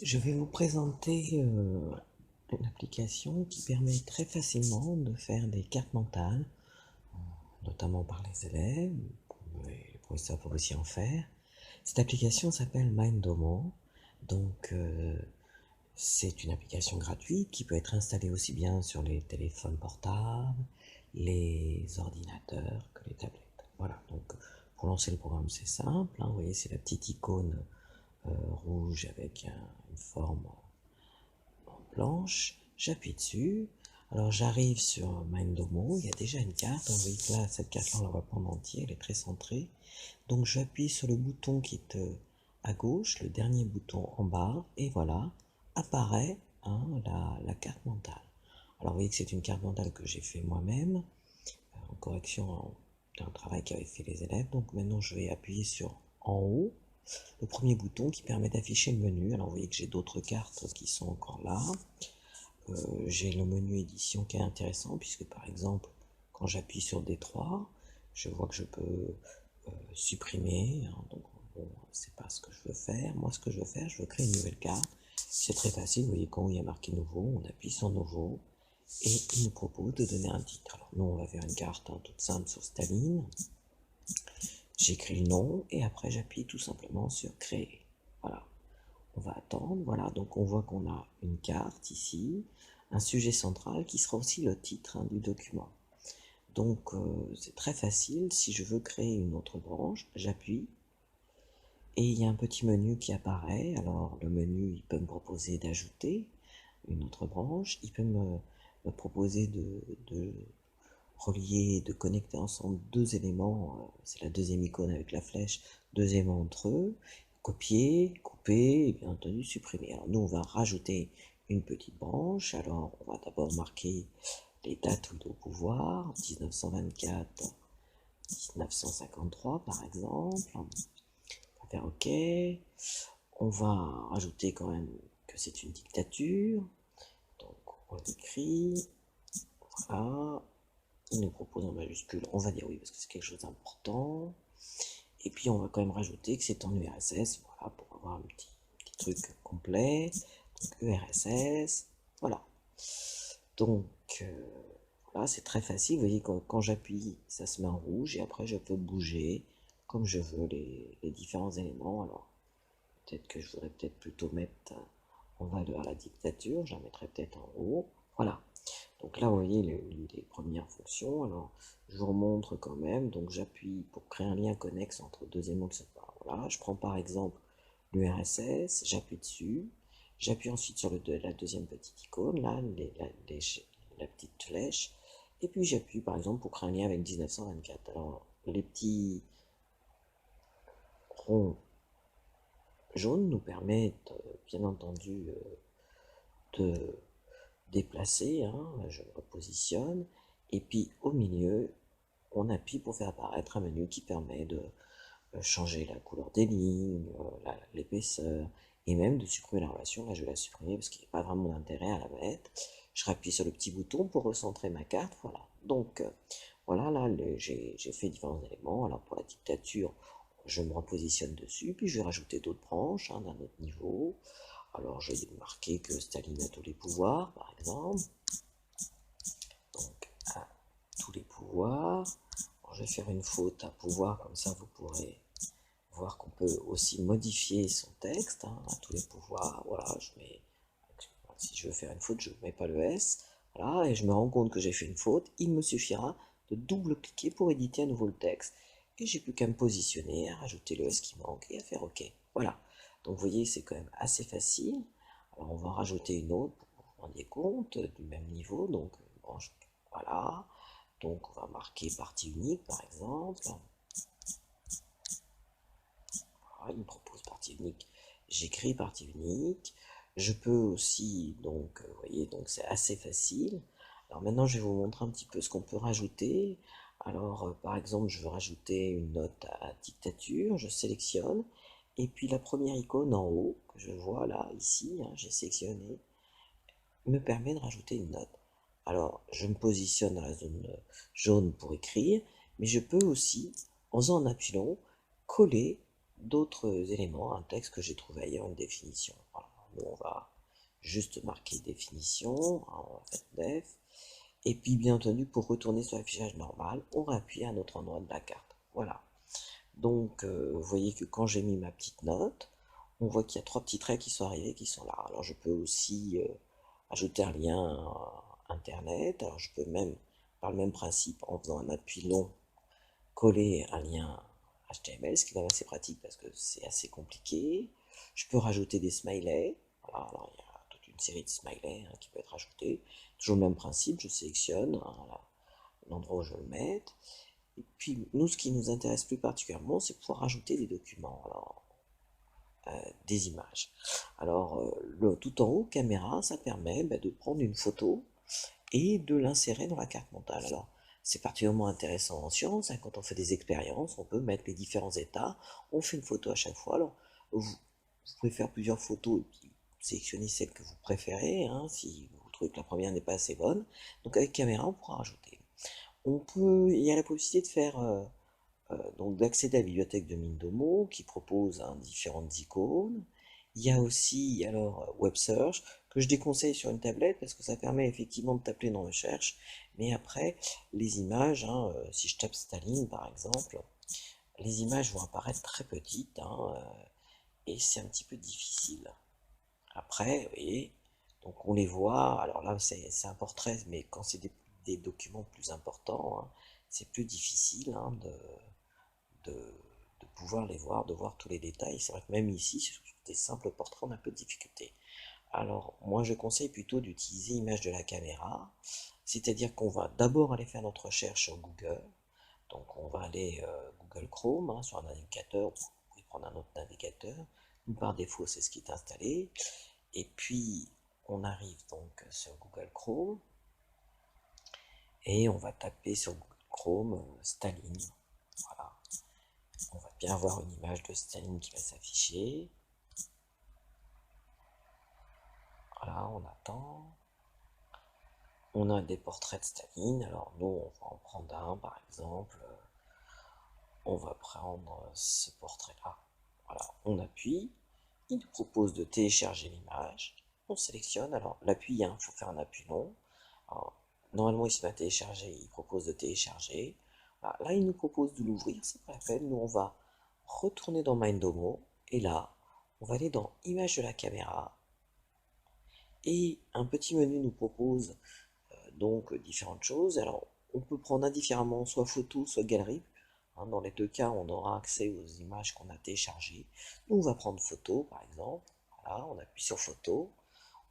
Je vais vous présenter une application qui permet très facilement de faire des cartes mentales, notamment par les élèves, les professeurs peuvent aussi en faire. Cette application s'appelle Mindomo, donc c'est une application gratuite qui peut être installée aussi bien sur les téléphones portables, les ordinateurs que les tablettes. Voilà, donc pour lancer le programme c'est simple, hein, vous voyez c'est la petite icône rouge avec une forme blanche, j'appuie dessus, alors j'arrive sur Mindomo, il y a déjà une carte, vous voyez que là, cette carte-là, on la voit pas en entier, elle est très centrée, donc j'appuie sur le bouton qui est à gauche, le dernier bouton en bas, et voilà, apparaît hein, la carte mentale. Alors vous voyez que c'est une carte mentale que j'ai fait moi-même, en correction d'un travail qu'avaient fait les élèves, donc maintenant je vais appuyer sur en haut, le premier bouton qui permet d'afficher le menu. Alors vous voyez que j'ai d'autres cartes qui sont encore là. J'ai le menu édition qui est intéressant puisque par exemple quand j'appuie sur D3 je vois que je peux supprimer hein, donc bon c'est pas ce que je veux faire. Moi ce que je veux faire, je veux créer une nouvelle carte. C'est très facile, vous voyez quand il y a marqué nouveau, on appuie sur nouveau et il nous propose de donner un titre. Alors nous on va faire une carte hein, toute simple sur Staline. J'écris le nom et après j'appuie tout simplement sur créer. Voilà. On va attendre, voilà, donc on voit qu'on a une carte ici, un sujet central qui sera aussi le titre hein, du document. Donc c'est très facile, si je veux créer une autre branche, j'appuie, et il y a un petit menu qui apparaît, alors le menu il peut me proposer d'ajouter une autre branche, il peut me proposer de relier, de connecter ensemble deux éléments, c'est la deuxième icône avec la flèche, deux éléments entre eux, copier, couper et bien entendu supprimer. Alors nous on va rajouter une petite branche, alors on va d'abord marquer les dates au pouvoir, 1924, 1953 par exemple, on va faire OK, on va rajouter quand même que c'est une dictature, donc on écrit, voilà, il nous propose en majuscule, on va dire oui parce que c'est quelque chose d'important. Et puis on va quand même rajouter que c'est en URSS, voilà, pour avoir un petit truc complet. Donc URSS, voilà. Donc voilà, c'est très facile. Vous voyez quand j'appuie, ça se met en rouge et après je peux bouger comme je veux les différents éléments. Alors peut-être que je voudrais peut-être plutôt mettre en valeur la dictature, je la mettrais peut-être en haut. Voilà. Donc là, vous voyez les premières fonctions. Alors, je vous remontre quand même. Donc, j'appuie pour créer un lien connexe entre deux éléments qui se parlent. Voilà, je prends par exemple l'URSS, j'appuie dessus. J'appuie ensuite sur la deuxième petite icône, là, la petite flèche. Et puis, j'appuie par exemple pour créer un lien avec 1924. Alors, les petits ronds jaunes nous permettent, bien entendu, de déplacer, hein, je le repositionne, et puis au milieu, on appuie pour faire apparaître un menu qui permet de changer la couleur des lignes, l'épaisseur, et même de supprimer la relation. Là, je vais la supprimer parce qu'il n'y a pas vraiment d'intérêt à la mettre. Je rappuie sur le petit bouton pour recentrer ma carte, voilà. Donc, voilà, là, j'ai fait différents éléments. Alors, pour la dictature, je me repositionne dessus, puis je vais rajouter d'autres branches hein, d'un autre niveau. Alors, je vais marquer que Staline a tous les pouvoirs, par exemple. Donc, à tous les pouvoirs. Alors, je vais faire une faute à pouvoir, comme ça vous pourrez voir qu'on peut aussi modifier son texte, hein, à tous les pouvoirs. Voilà, si je veux faire une faute, je ne mets pas le S. Voilà, et je me rends compte que j'ai fait une faute. Il me suffira de double-cliquer pour éditer à nouveau le texte. Et j'ai plus qu'à me positionner, à rajouter le S qui manque et à faire OK. Voilà. Donc vous voyez, c'est quand même assez facile. Alors on va en rajouter une autre pour que vous vous rendiez compte du même niveau. Donc voilà. Donc on va marquer partie unique par exemple. Voilà, il me propose partie unique. J'écris partie unique. Je peux aussi, donc, vous voyez, donc c'est assez facile. Alors maintenant, je vais vous montrer un petit peu ce qu'on peut rajouter. Alors, par exemple, je veux rajouter une note à dictature. Je sélectionne. Et puis la première icône en haut, que je vois là, ici, hein, j'ai sélectionné, me permet de rajouter une note. Alors, je me positionne dans la zone jaune pour écrire, mais je peux aussi, en faisant un appuyant, coller d'autres éléments, un texte que j'ai trouvé ailleurs, une définition. Voilà. on va juste marquer définition, hein, on va mettre def, et puis bien entendu pour retourner sur l'affichage normal, on va appuyer à un autre endroit de la carte. Voilà. Donc vous voyez que quand j'ai mis ma petite note, on voit qu'il y a 3 petits traits qui sont arrivés, qui sont là. Alors je peux aussi ajouter un lien internet, alors je peux même, par le même principe, en faisant un appui long, coller un lien HTML, ce qui est quand même assez pratique parce que c'est assez compliqué. Je peux rajouter des smileys. Voilà, alors il y a toute une série de smileys hein, qui peut être ajoutés. Toujours le même principe, je sélectionne hein, l'endroit où je veux le mettre. Et puis nous, ce qui nous intéresse plus particulièrement, c'est pouvoir rajouter des documents, alors des images. Alors tout en haut, caméra, ça permet de prendre une photo et de l'insérer dans la carte mentale. Alors, c'est particulièrement intéressant en sciences, hein, quand on fait des expériences, on peut mettre les différents états, on fait une photo à chaque fois. Alors, vous pouvez faire plusieurs photos et puis sélectionner celle que vous préférez, hein, si vous trouvez que la première n'est pas assez bonne. Donc avec caméra, on pourra rajouter. Il y a la possibilité de faire donc d'accéder à la bibliothèque de Mindomo qui propose hein, différentes icônes. Il y a aussi alors Web Search que je déconseille sur une tablette parce que ça permet effectivement de taper dans recherche, mais après les images, hein, si je tape Staline par exemple, les images vont apparaître très petites hein, et c'est un petit peu difficile. Après, vous voyez, donc on les voit, alors là c'est un portrait, mais quand c'est des documents plus importants, hein, c'est plus difficile hein, de, de pouvoir les voir, de voir tous les détails. C'est vrai que même ici, sur des simples portraits, on a un peu de difficulté. Alors, moi, je conseille plutôt d'utiliser image de la caméra, c'est-à-dire qu'on va d'abord aller faire notre recherche sur Google. Donc, on va aller Google Chrome hein, sur un navigateur. Vous pouvez prendre un autre navigateur. Nous, par défaut, c'est ce qui est installé. Et puis, on arrive donc sur Google Chrome et on va taper sur Google Chrome Staline. Voilà. On va bien avoir une image de Staline qui va s'afficher. Voilà, on attend. On a des portraits de Staline. Alors nous, on va en prendre un, par exemple. On va prendre ce portrait-là. Voilà, on appuie. Il nous propose de télécharger l'image. On sélectionne. Alors l'appui, il faut faire un appui long. Alors, normalement, il se met à télécharger. Il propose de télécharger. Voilà, là, il nous propose de l'ouvrir. C'est pas la peine. Nous, on va retourner dans Mindomo. Et là, on va aller dans Image de la caméra. Et un petit menu nous propose donc différentes choses. Alors, on peut prendre indifféremment soit photo, soit galerie. Hein, dans les deux cas, on aura accès aux images qu'on a téléchargées. Nous, on va prendre photo, par exemple. Voilà, on appuie sur photo.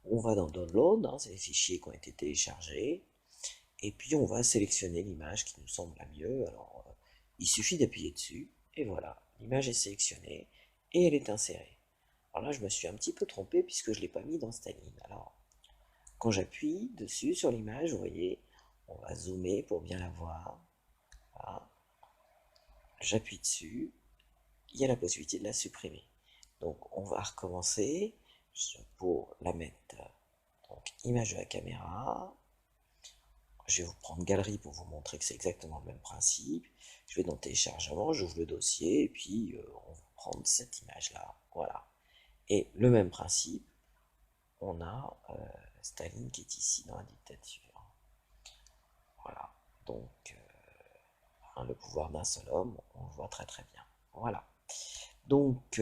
On va dans Download, hein, c'est les fichiers qui ont été téléchargés. Et puis, on va sélectionner l'image qui nous semble la mieux. Alors, il suffit d'appuyer dessus. Et voilà, l'image est sélectionnée et elle est insérée. Alors là, je me suis un petit peu trompé puisque je ne l'ai pas mis dans Staline. Alors, quand j'appuie dessus sur l'image, vous voyez, on va zoomer pour bien la voir. Voilà. J'appuie dessus, il y a la possibilité de la supprimer. Donc on va recommencer pour la mettre. Donc image de la caméra. Je vais vous prendre galerie pour vous montrer que c'est exactement le même principe. Je vais dans téléchargement, j'ouvre le dossier et puis on va prendre cette image là. Voilà. Et le même principe, on a Staline qui est ici dans la dictature. Voilà. Donc hein, le pouvoir d'un seul homme, on le voit très très bien. Voilà. Donc,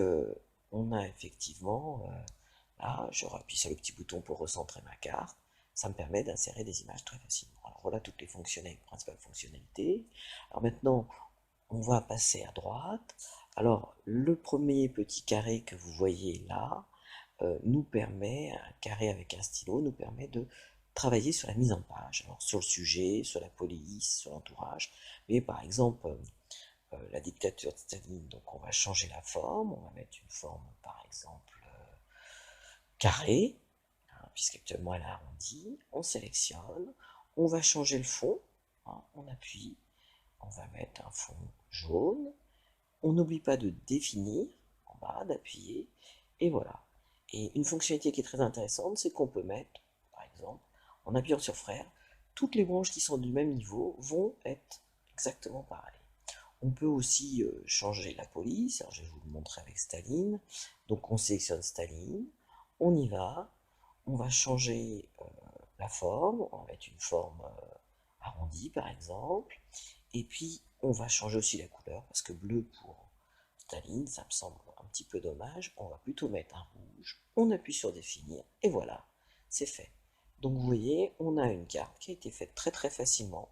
on a effectivement, là, je rappuie sur le petit bouton pour recentrer ma carte. Ça me permet d'insérer des images très facilement. Alors voilà toutes les principales fonctionnalités. Alors maintenant, on va passer à droite. Alors, le premier petit carré que vous voyez là, nous permet, un carré avec un stylo, nous permet de travailler sur la mise en page. Alors, sur le sujet, sur la police, sur l'entourage. Mais par exemple, la dictature de Staline, donc on va changer la forme, on va mettre une forme par exemple carrée, hein, puisqu'actuellement elle est arrondie, on sélectionne, on va changer le fond, hein, on appuie, on va mettre un fond jaune, on n'oublie pas de définir en bas, d'appuyer, et voilà. Et une fonctionnalité qui est très intéressante, c'est qu'on peut mettre, par exemple, en appuyant sur frère, toutes les branches qui sont du même niveau vont être exactement pareilles. On peut aussi changer la police, alors je vais vous le montrer avec Staline. Donc on sélectionne Staline, On y va, on va changer la forme, on va mettre une forme arrondie par exemple, et puis on va changer aussi la couleur, parce que bleu pour Staline, ça me semble un petit peu dommage, on va plutôt mettre un rouge, on appuie sur définir, et voilà, c'est fait. Donc vous voyez, on a une carte qui a été faite très très facilement,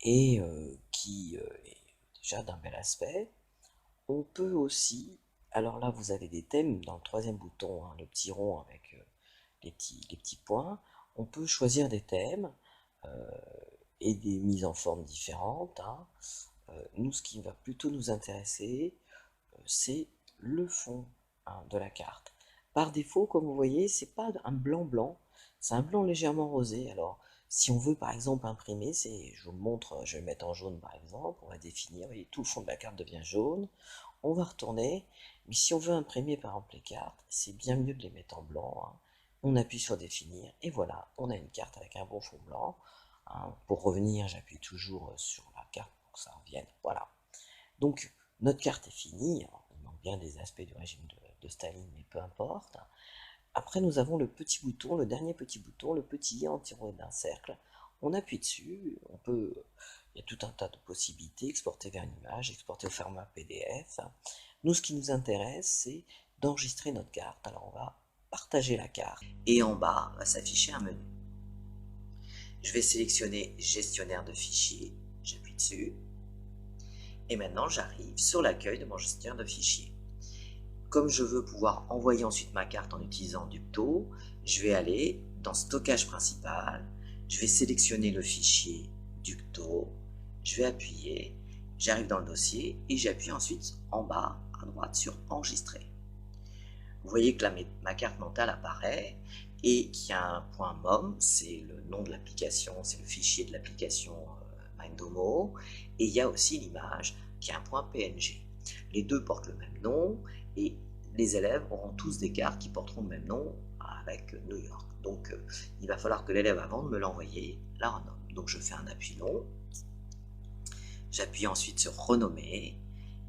et qui est déjà d'un bel aspect. On peut aussi, alors là vous avez des thèmes dans le troisième bouton, hein, le petit rond avec les petits points, on peut choisir des thèmes euh, et des mises en forme différentes, hein. Nous, ce qui va plutôt nous intéresser, c'est le fond, hein, de la carte. Par défaut, comme vous voyez, c'est pas un blanc blanc, c'est un blanc légèrement rosé. Alors, si on veut par exemple imprimer, je vous le montre, je vais le mettre en jaune par exemple, on va définir, vous voyez, tout le fond de la carte devient jaune, on va retourner, mais si on veut imprimer par exemple les cartes, c'est bien mieux de les mettre en blanc, hein. On appuie sur définir, et voilà, on a une carte avec un bon fond blanc, hein. Pour revenir, j'appuie toujours sur la carte pour que ça revienne, voilà. Donc, notre carte est finie. Alors, il manque bien des aspects du régime de Staline, mais peu importe. Après, nous avons le petit bouton, le dernier petit bouton, le petit i entouré d'un cercle. On appuie dessus, il y a tout un tas de possibilités, exporter vers une image, exporter au format PDF. Nous, ce qui nous intéresse, c'est d'enregistrer notre carte. Alors, on va partager la carte. Et en bas, va s'afficher un menu. Je vais sélectionner gestionnaire de fichiers, j'appuie dessus. Et maintenant, j'arrive sur l'accueil de mon gestionnaire de fichiers. Comme je veux pouvoir envoyer ensuite ma carte en utilisant Dupto, je vais aller dans Stockage principal, je vais sélectionner le fichier Dupto, je vais appuyer, j'arrive dans le dossier et j'appuie ensuite en bas à droite sur Enregistrer. Vous voyez que là, ma carte mentale apparaît et qu'il y a un point MOM, c'est le nom de l'application, c'est le fichier de l'application Mindomo, et il y a aussi l'image qui a un point PNG. Les deux portent le même nom et les élèves auront tous des cartes qui porteront le même nom avec New York. Donc il va falloir que l'élève, avant de me l'envoyer, la renomme. Donc je fais un appui long, j'appuie ensuite sur renommer,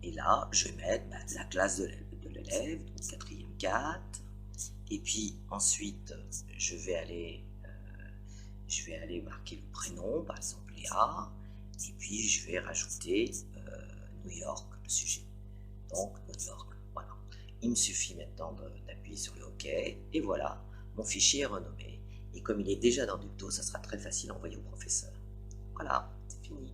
et là je vais mettre la classe de l'élève, donc quatrième 4, et puis ensuite je vais aller marquer le prénom, par exemple Léa, et puis je vais rajouter New York, le sujet. Donc New York, voilà. Il me suffit maintenant d'appuyer sur le OK, et voilà, mon fichier est renommé. Et comme il est déjà dans Dupto, ça sera très facile à envoyer au professeur. Voilà, c'est fini.